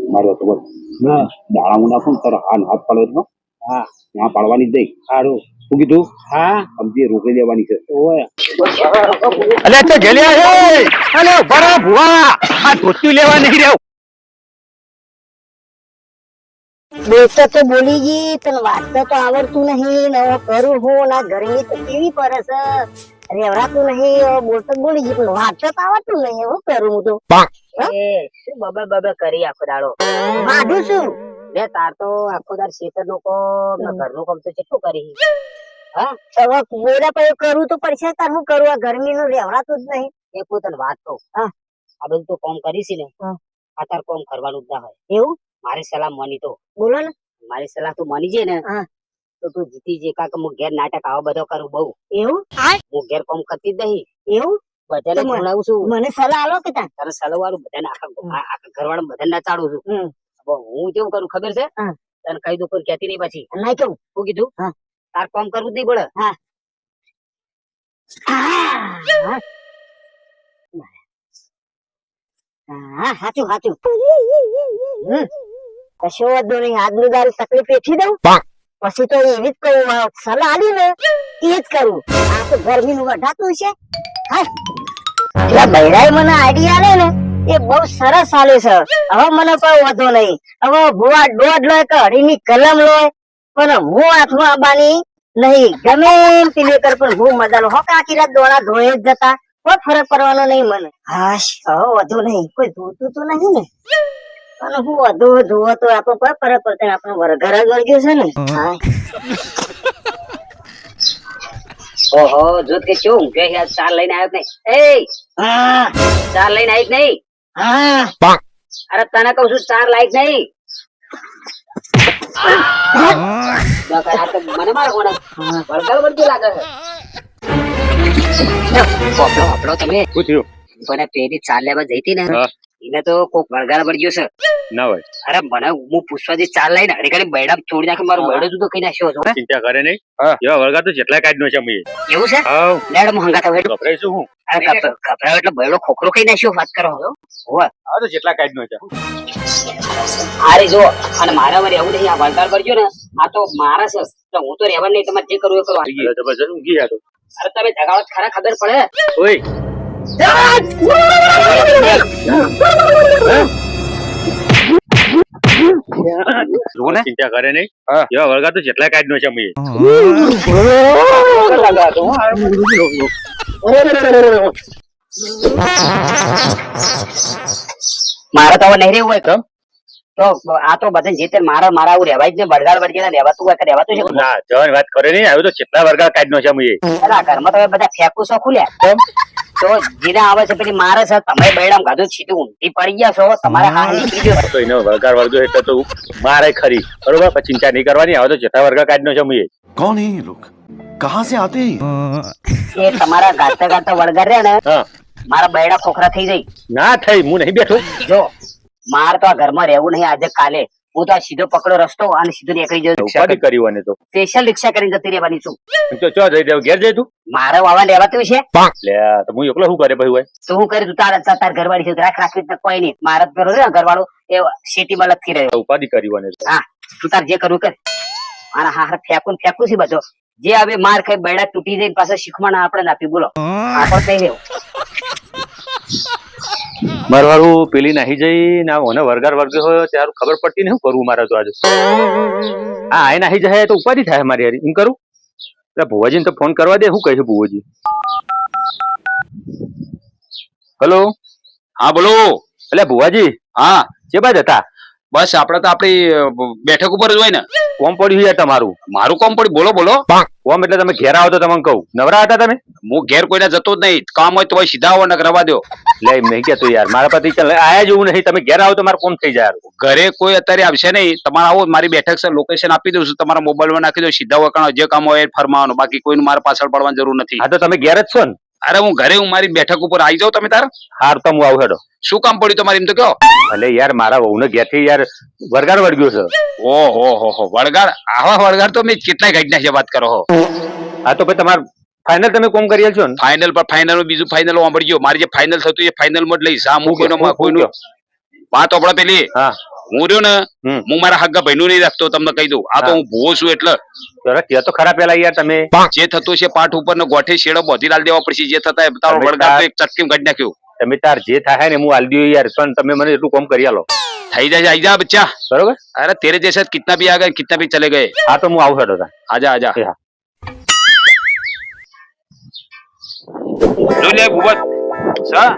મારે તો બોલ દાણા હું નાખું ને તારા હાથ પાડે તો હા ત્યાં પાડવાની જ નહીં સારું શું કીધું હા સમજી રોકી દેવાની છે અલે તો જલ્યા હે અલે બરા ભુવા આ ધોતી લેવા નહીં રહ્યો બેટા તો બોલી ગઈ તને વાંચતા તો આવડતું નહીં ને કરું હું ના ગરમી તો કેવી પડે છે રેવરાતું નહીં બોલતો બોલી ગઈ પણ વાંચતા તો આવડતું નહીં એવું કરું હું તો શું બબે બબે કરી આખો દાડો વાંધું શું લે તાર તો આખો દાડ ખેતર નું કોમ ને ઘર નું કામ તો કેટલું કરી હા હવે બોલ્યા પછી કરું તો પડશે તાર હું કરું આ ગરમી નું રેવરાતું જ નહીં એ કોઈ તને વાત તો હા આ બધું તો કામ કરીશ ને આ તાર કામ કરવાનું જ ના હોય એવું મારી સલાહ માની તો બોલો ને મારી સલાહ તું માની જાય ને તો તું જીતી જે કાક હું ઘેર નાટક આવો બધો કરું બહુ એવું હું ઘેર કામ કરતી જ નહીં એવું બધાને ભણાવું છું મને સલાહ આલો કે તારે સલાહ વાળું બધાને આખા ઘરવાળા બધાને નાચાડું છું હું કેવું કરું ખબર છે તને કહી દઉં કોઈ કહેતી નહીં પછી ના કેવું શું કીધું તાર કામ કરવું જ નહીં પડે હા સાચું સાચું કશો વાંધો નહીં આજનું દારૂ તકલીફ વેઠી દઉં પછી તો એવી જ કહું સલાહ આલી ને એ જ કરું આ તો ગરમી નું વઢાતું છે હા બૈરાએ મને આઈડિયા આલે ને એ બહુ સરસ આલે છે હવે મને કોઈ વાંધો નહીં હવે ભુવા દોઢ લો કે અઢીની કલમ લો પણ હું હાથમાં આવવાની નહીં ગમે એમ પીલે કર પણ હું મજાનો હો આખી રાત દોડા ધોઈ જ જતા કોઈ ફરક પડવાનો નહીં મને હાશ હવે વધુ નહીં કોઈ ધોતું તો નહીં ને અને હું વધુ ધોવો તો આપણો કોઈ ફરક પડતો આપણો ઘર વર્ગ્યો છે ને ઓહો જોત કે શું કે ચાર લઈને આવ્યો નહીં એ હા ચાર લઈને આવી નહીં હા અરે તને કહું છું ચાર લાઈક નહીં મને મારો કોણ વળગાડ વળગી લાગે છે આપણો તમે પૂછ્યું મને પેલી ચાર લેવા જઈતી ને એને તો કોક વળગાડ વળગ્યો છે ના હોય અરે મને હું પૂછવા જે ચાર લઈને ઘડી ઘડી બૈડા છોડી નાખે મારું બૈડો તો કઈ નાખ્યો છો ચિંતા કરે નહીં એવા વળગા તો જેટલા કાઢ નો છે અમે એવું છે લેડ હું હંગા થવા ગભરાઈશું હું અરે ગભરાવ એટલે બૈડો ખોખરો કઈ નાખ્યો વાત કરો હોવે આ તો જેટલા કાઢ નો છે અરે જો અને મારા મારે એવું નહીં આ વળગાડ વળગ્યો ને આ તો મારા છે તો હું તો રહેવા નહીં તમારે જે કરવું એ કરો જબરજસ્ત ઊંઘી ગયા તો અરે તમે જગાડો ખરા ખબર પડે ઓય ચિંતા કરે નહીં એવા વળગા તો જેટલા કાઢ નો છે અમે મારે તો હવે નહીં રહેવું હોય તો આ તો બધા જે તે મારા આવું રહેવાય જ ને વળગાડ વળગેલા રહેવાતું હોય કે રહેવાતું છે ના જવાની વાત કરે નહીં આવ્યો તો જેટલા વળગા કાઢ નો છે અમે ઘરમાં તમે બધા ફેંકું છો ખુલ્યા તો જીરા આવે છે પેલી મારે છે તમે બૈડામ ગાધું છીટું ઊંધી પડી ગયા છો તમારે હા નીકળી ગયો તો એનો વળગાડ વળગો એટલે તો મારે ખરી બરોબર પછી ચિંતા નહીં કરવાની આવે તો જેટલા વળગા કાઢ નો છે અમે कौन है ये लोग कहाँ से आते हैं એ તમારા ગાતા ગાતા વળગાડ રહ્યા ને મારા બૈડા ખોખરા થઈ જાય ના થઈ હું નહીં બેઠો જો માર તો આ ઘરમાં રહેવું નહીં આજે કાલે હું તો આ સીધો પકડો રસ્તો અને સીધો નીકળી જજો ઉપાધિ કરી હોય ને તો સ્પેશિયલ રિક્ષા કરીને જતી રહેવાની છું તો ચો જઈ દેવ ઘેર જઈ તું મારે વાવા લેવાતું છે લે તો હું એકલો શું કરે ભાઈ હોય તો હું કરી તું તાર ઘરવાળી છે રાખવી જ કોઈ નહીં મારે પેલો ને ઘરવાળો એ સિટીમાં લખી રહ્યો ઉપાધિ કરી હોય ને હા તું તાર જે કરવું કર મારા હાર ફેંકું છે બધો જે હવે માર ખાઈ બૈડા તૂટી જાય પાછા શીખવાના આપણે ના આપી બોલો આપણે કઈ રહેવું મારવાળું પેલી નાહી જઈ ને મને વરગાર વર્ગ્યો હોય ત્યારે ખબર પડતી ને શું કરવું મારે તો આજે હા આ નાહી જાય તો ઉપાધિ થાય મારી યાર એમ કરું એટલે ભુવાજીને તો ફોન કરવા દે શું કહે છે ભુવાજી હેલો હા બોલો એટલે ભુવાજી હા જે બાજ હતા બસ આપડે તો આપડી બેઠક ઉપર જ હોય ને કોમ પડ્યું યાર તમારું મારું કોમ પડ્યું બોલો બોલો કોમ એટલે તમે ઘેર આવો તો તમને કહું નવરા હતા તમે હું ઘેર કોઈને જતો જ નહીં કામ હોય તો સીધા આવો ને રવા દો લે એમ નહીં કેતો યાર મારા પતિ આયા જેવું નહીં તમે ઘેર આવો તો મારે કોમ થઈ જાય ઘરે કોઈ અત્યારે આવશે નહીં તમારે આવો મારી બેઠક છે લોકેશન આપી દઉં છું તમારા મોબાઈલમાં નાખી દો સીધા વકાણો જે કામ હોય એ ફરમાવાનું બાકી કોઈનું મારે પાછળ પડવાની જરૂર નથી હા તો તમે ઘેર જ છો ને અરે હું ઘરે હું મારી બેઠક ઉપર આવી જાઉં તમે તાર હાર તો હું આવું હેડો શું કામ પડ્યું તમારે એમ તો કહો એટલે યાર મારા વહુ ને ઘેર થી યાર વરગાડ વળગ્યો છે ઓહો વળગાડ આવા વળગાડ તો મેં કેટલાય ઘટના છે વાત કરો હો હા તો ભાઈ તમારે ફાઇનલ તમે કોમ કરી છો ને ફાઇનલ પર ફાઇનલ બીજું ફાઇનલ સાંભળજો મારી જે ફાઇનલ થતું એ ફાઇનલ માં જ લઈશ આ હું કોઈનું વાત આપડે પેલી હા હું રહ્યો ને હમ. હું મારા હગ્ગા ભાઈનું નહીં રાખતો તમને કહી દઉં આ તો હા. હું ભૂવો છું એટલે જરા કે તો ખરા પેલા યાર તમે જે થતું છે પાઠ ઉપર ને ગોઠે શેડો બોધી લાલ દેવા પડશે જે થતા તારો તમે વળગાર તો એક ચટકી કાઢી નાખ્યો તમે તાર જે થાય ને હું આલ દઉં યાર પણ તમે મને એટલું કામ કરી આલો થઈ જાય આઈ જા બચ્ચા બરોબર अरे तेरे जैसे कितना भी आ गए कितना भी चले गए હા તો હું આવું હેડો તાર. आजा आजा એ હા. જો લે ભૂપત સા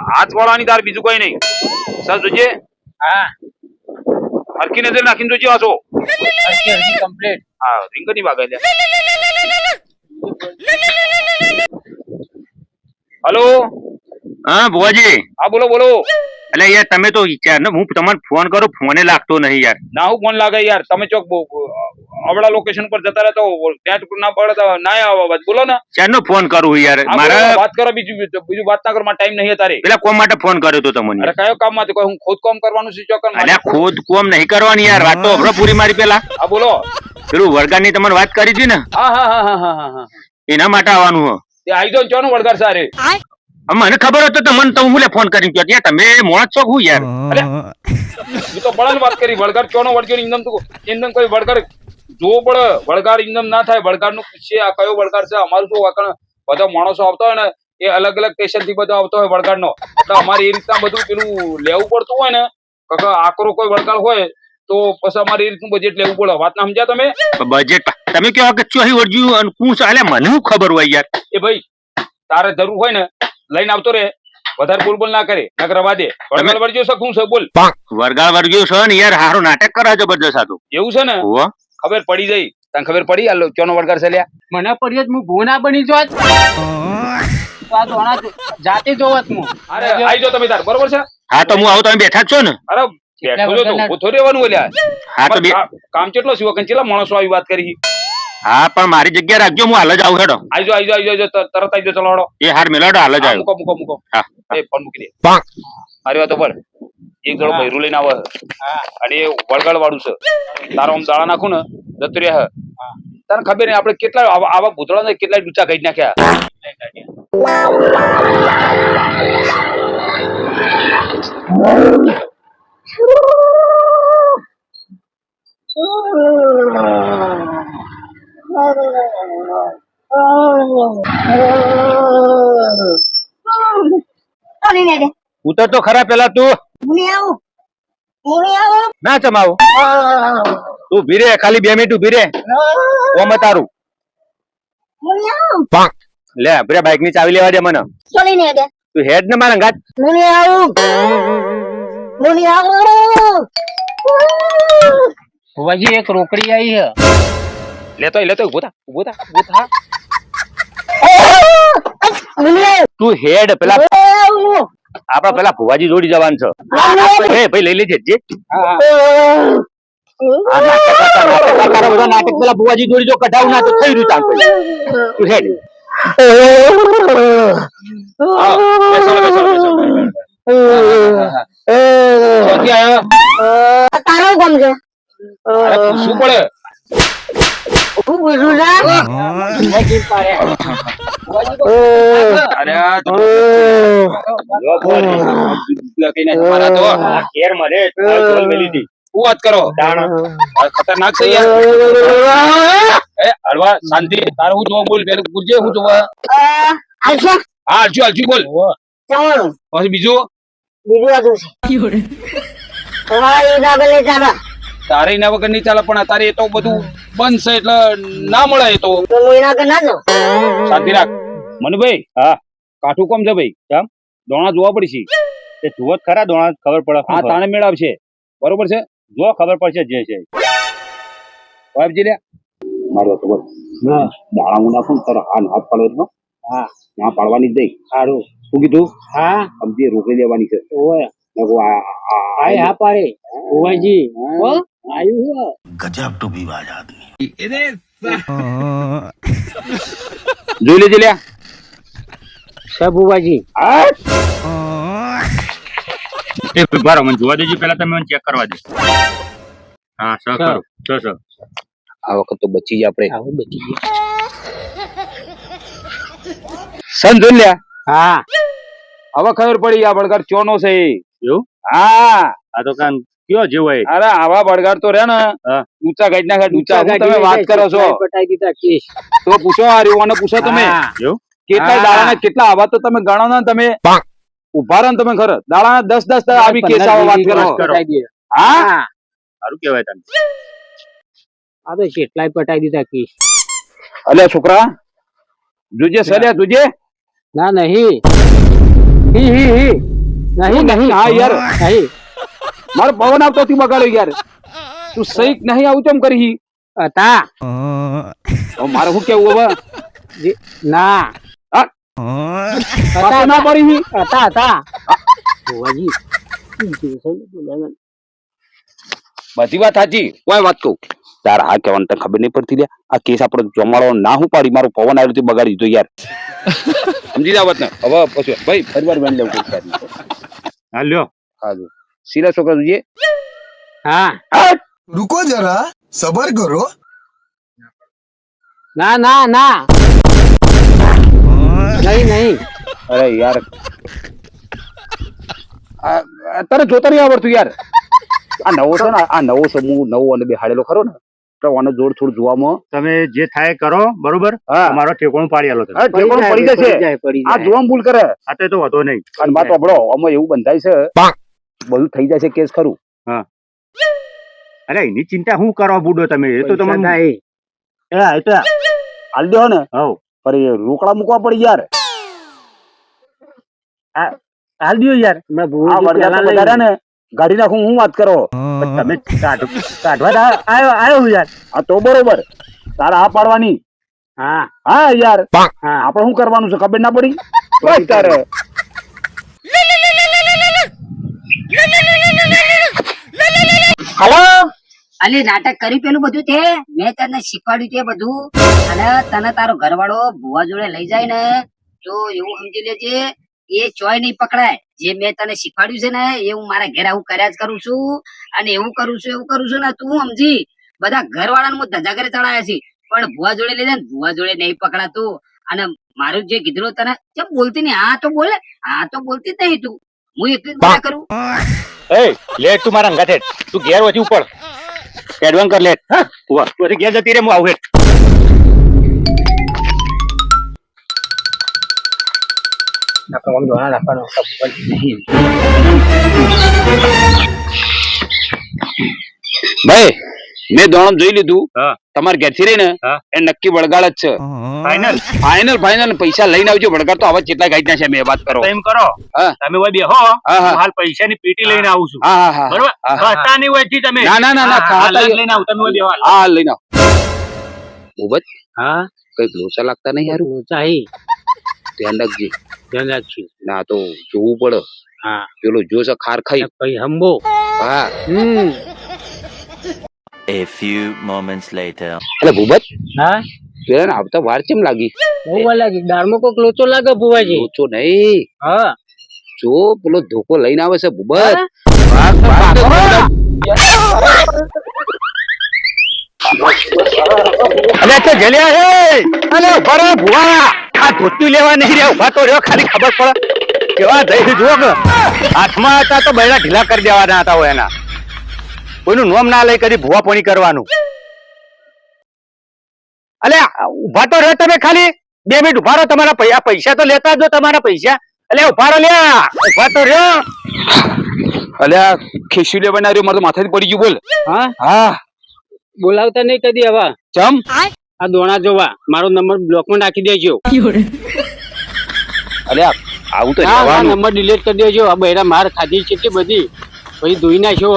હાથ વાળવાની તાર બીજું કોઈ નહીં સર જોજે હા હરકી નજર નાખીને જોજે આસો હરકી કમ્પ્લીટ હા રિંગ ની વાગે લે હેલો હા ભુવાજી હા બોલો બોલો એટલે યાર તમે તો વિચાર ને હું તમને ફોન કરું ફોને લાગતો નહીં યાર ના હું ફોન લાગે યાર તમે ચોક આવડા લોકેશન પર જતા રહેતો ત્યાં ના પડે ના આવો વાત બોલો ને ચારનો ફોન કરું યાર હા, બોલો, મારા વાત કરો બીજું વાત ના કરો ટાઈમ નહીં તારે પેલા કોમ માટે ફોન કર્યો તો તમને અરે કયો કામ માંથી કોઈ હું ખુદ કામ કરવાનું છે ચોકન અલ્યા ખોદ કોમ નહીં કરવાની યાર વાત તો હબળો પૂરી મારી પેલા હા બોલો પેલું વરગારની તમને વાત કરી હતી ને હા હા હા હા હા હા એના માટે આવવાનું હો તે આવી દો ચોનું વળગાર સારે મને ખબર હતો તો મને તો હું ફોન કરીને કહ્યો યાર તમે મોણા છો હું યાર હું તો બળાની વાત કરી વળગાર ચોનો વળગ્યો ઇન્દમ તો ઇન્દમ કોઈ વળગાર જોવો પડે વળગાર ઇન્દમ ના થાય વળગાર નું છે આ કયો વળગાર છે અમારું શું વાકણ બધા માણસો આવતા હોય ને એ અલગ અલગ સ્ટેશન થી બધા આવતો હોય વળગાર નો એટલે અમારે એ રીતના બધું પેલું લેવું પડતું હોય ને આકરો કોઈ વળગાર હોય તો પછી અમારે એ રીતનું બજેટ લેવું પડે વાત ના સમજ્યા તમે બજેટ તમે કેવા કે ચોહી વળજ્યું અને કું ચાલે મને શું ખબર હોય યાર એ ભાઈ તારે જરૂર હોય ને લઈને આવતો રે વધારે બોલ ના કરે નકર રવા દે વળગાર વળગ્યો શકું છે બોલ વરગાળ વર્ગ્યો છે ને યાર હારું નાટક કરે જબરદસ્ત હતું એવું છે ને હોવા ખબર પડી જઈ તને ખબર પડી આ ચોનો વળગાર છે લ્યા મને પડ્યો હું ભૂ ના બની જોત તો આ દોણા જાતે જોવત હું અરે આઈ જાઓ તમે તાર બરોબર છે હા તો હું આવું તમે બેઠા જ છો ને અરે બેઠો છો તો ઉભો રહેવાનું ઓલ્યા હા તો કામ કેટલો છે કેટલા માણસો આવી વાત કરી હા પણ મારી જગ્યા રાખજો હું હાલ જ આવું હેડો આઈ જાઓ તરત આઈ જાઓ ચલો હડો એ હાર મેલાડો હાલ જ આવ્યો મૂકો હા એ ફોન મૂકી દે અરે વાત તો બળ એક જણો બૈરું લઈને આવે અને એ વળગાડ વાળું છે તારો આમ દાડા નાખું ને જતું રહે તને ખબર નહીં આપણે કેટલા આવા ભૂતળા ને કેટલા ડૂચા કાઢી નાખ્યા ઉતર તો ખરા પેલા તું હું આવું ના ચમાવું તું ભીરે ખાલી 2 મિનિટ ઉભી રે ઓમ તારું લે ભરે બાઈક ની ચાવી લેવા દે મને ચાલી ને દે તું હેડ ને મારા ગાત હું આવું ભુવાજી એક રોકડી આવી છે લેતો ઉભો થા તું હેડ પેલા આપડા પેલા ભુવાજી જોડી જવાનું છે એ ભાઈ લઈ લેજે જે આ નાટક તારા બધા નાટક પેલા ભુવાજી જોડી જો કઢાવ ના તો થઈ રહ્યું ચાલ તું હેડ તારો કોમ છે શું પડે હું પૂછું છું અરે આ તો લખીને તમારા તો ઘેર મળે ઢોલ મેલી દી શું વાત કરો આ ખતરનાક છે યાર એ હળવા શાંતિ તારે હું જોવા બોલ પેલું પૂછજે હું જોવા આશા હા હાલજુ બોલ ચાલો પછી બીજું બીજું હતું છે તમારા હિસાબે લઈ ચાલો તારે એના વગર નહીં ચાલે પણ તારે એ તો બધું બંધ છે એટલે ના મળે એ તો હું એના કે ના જાઉં શાંતિ રાખ મનુભાઈ હા કાઠું કોમ છે ભાઈ કેમ દોણા જોવા પડશે તે જુઓ ખરા દોણા ખબર પડે હા તાણે મેળવશે બરોબર છે જો ખબર પડશે જે છે વાપજી લે મારો તો બસ દાણા હું નાખું ને તારા હાથ પાડે હા ત્યાં પાડવાની જ નહીં સારું શું કીધું હા સમજી રોકી લેવાની છે હા પારે ભુવાજી આવ્યું गजब टू भी बाज आदमी જોઈ લેજે લ્યા છે ભુવાજી એ બારો મને જોવા દેજો પેલા તમે મને ચેક કરવા દે હા સર કરો સર આ વખત તો બચી જ આપણે આવું બચી ગયું સમજો લ્યા હા હવે ખબર પડી આ વળગાડ ચોનો છે એવું હા આ તો કાન કયો જેવો એ અરે આવા બળગાડ તો રે ને હા. ઊંચા ગાડી નાખે ઊંચા હું તમે વાત કરો છો પટાઈ દીધા કેસ તો પૂછો આ રીઓને પૂછો તમે એવું કેટલા હા. દાડાના કેટલા આવા તો તમે ગણો ને તમે ઉભા રહો ને તમે ખરો દાડાના 10 આવી કેસ આવા વાત કરો પટાઈ દીધા હા સારું કેવાય તમે આ તો કેટલાય પટાઈ દીધા કેસ અલ્યા છોકરા જોજે સર્યા તુજે ના નહીં હી હી હી નહીં નહીં હા યાર નહીં મારો પવન આવતો થી બગાડ્યો યાર તું સહી નહીં આવું કેમ કરી હતા હવે મારે શું કેવું હવે ના હા? પાછો ના પડી હતા હતા ભુવાજી બધી વાત સાચી કોઈ વાત કહું તાર આ કહેવાનું તને ખબર નહીં પડતી લે આ કેસ આપણે જમાડો ના હું પાડી મારું પવન આવ્યું તે બગાડી દીધો યાર સમજી જાવ ને હવે પછી ભાઈ ફરી વાર વેન લેવું હા લ્યો હા જો સીધા છોકરા તુજે હા रुको जरा सबर करो ના ના ના નહીં નહીં અરે યાર તારે જોતા નહીં આવડતું યાર આ નવો છે ને આ નવો છે હું નવો અને બેહાડેલો ખરો ને તો આનો જોડ થોડું જોવામાં તમે જે થાય કરો બરોબર હા તમારો ઠેકોણું પાડી આલો તમે હા, ઠેકાણું પડી જશે પડી આ જોવામાં ભૂલ કરે આ તો વધો નહીં અને વાત સાંભળો આમાં એવું બંધાય છે બધું થઈ જાય છે કેસ ખરું અરે એની ચિંતા શું કરો બુડો તમે એ તો તમને નહીં એ તો હાલ દો ને હવ પર એ રોકડા મૂકવા પડી યાર હાલ દ્યો યાર મેં આ ભુવાજી વરગાડ પહેલા તો લઈ વધારે ને ગાડી નાખું હું વાત કરો પણ તમે કાઢવા આવ્યો યાર આ તો બરોબર તારા આ પાડવાની હા હા યાર હા આપણે શું કરવાનું છે ખબર ના પડી બસ તારે હલો અલી નાટક કર્યું પેલું બધું તે મેં તને શીખવાડ્યું તે બધું અને તને તારો ઘરવાળો ભુવા જોડે લઈ જાય ને તો એવું સમજી લેજે એ ચોય નહીં પકડાય જે મેં તને શીખવાડ્યું છે ને એ હું મારા ઘરે હું કર્યા જ કરું છું અને એવું કરું છું ને તું સમજી બધા ઘરવાળાને હું ધજા ઘરે ચડાયા છે પણ ભુવા જોડે લઈ જાય ને ભુવા જોડે નહીં પકડાતું અને મારું જે કીધું તને કેમ બોલતી નહીં હા તો બોલે હા તો બોલતી જ નહીં તું હું એકલી જ બોલ્યા કરું એ લેટ તું મારા અંગાથે તું ઘેર વધી ઉપર એડવાન્સ કર લેટ હા ઉવા તું હજી ઘેર જતી રે હું આવું હેઠ ભાઈ મેં દોણમ જોઈ લીધું હા તમારે ઘેરથી રહી ને હા. એ નક્કી વળગાડ જ છે ફાઇનલ ફાઇનલ પૈસા લઈને આવજો વળગાડ તો આવા કેટલા ગાડી નાખ્યા મેં વાત કરો તો એમ કરો હા. તમે હોય બેહો હા, હા. હું હાલ પૈસાની પેટી લઈને આવું છું હા હા હા બરોબર હા, હા. ખાતા નહીં હોય તમે ના, ના, ના, ના, હા, ખાતા હાલ જ લઈને આવું તમે હોય બેહો હાલ. હા લઈને આવ બોબત હા કઈક લોચા લાગતા નહીં યાર ચાહી ધ્યાન રાખજે ધ્યાન રાખજો ના તો જોવું પડે હા પેલો જોશ ખાર ખાઈ પછી હંબો હા A few moments later. એટલે ભૂબત હા પેલા ને આવતા વાર કેમ લાગી બહુ વાર લાગી દાળમાં કોક લોચો લાગે ભુવાજી લોચો નહીં હા જો પેલો ધોકો લઈને આવે છે ભૂબત હા? ભાગ, ભાગ, ભાગ. અલે તો ગેલિયા હે અલે બરો ભુવા આ ધોતું લેવા નહીં રે ઉભા તો રહ્યો ખાલી ખબર પડે કેવા થઈ જો કે હાથમાં હતા તો બૈરા ઢીલા કરી દેવાના હતા હોય એના કોઈનું નોમ ના લઈ કદી ભુવા પોણી કરવાનું અલે ઉભા તો રહ્યો તમે ખાલી 2 મિનિટ ઉભા રહો તમારા પૈસા તો લેતા જો તમારા પૈસા અલે ઉભા રહો લ્યા ઉભા તો રહ્યો અલ્યા ખીસી લેવાના રહ્યો મારે તો માથાથી પડી ગયું બોલ હા હા બોલાવતા નહીં કદી હવે ચમ આ દોણા જોવા મારો નંબર બ્લોકમાં નાખી દેજો અલ્યા આવું તો હા રહેવાનું. નંબર ડિલીટ કરી દેજો આ બૈરા માર ખાધી છે કે બધી પછી ધોઈ નાખ્યો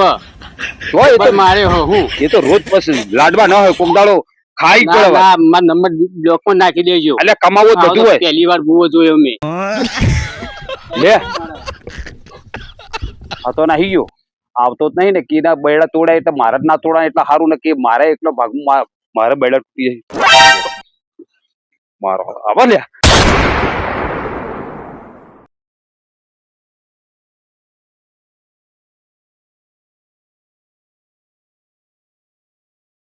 હોય એ તો પણ મારે હો હું એ તો રોજ પછી લાડવા ના હોય કોક દાડો ખાઈ ના પડવા ના મારો નંબર બ્લોકમાં નાખી દેજો એટલે કમાવો જ બધું હોય પહેલી વાર બુવો જોયો મેં લે આ તો નાહી ગયો આવતો જ નહીં ને કે ના બૈડા તોડાય એટલે મારે જ ના તોડાય એટલે સારું ને કે મારે એટલો ભાગ મારે બૈડા તૂટી જાય મારો આવા લ્યા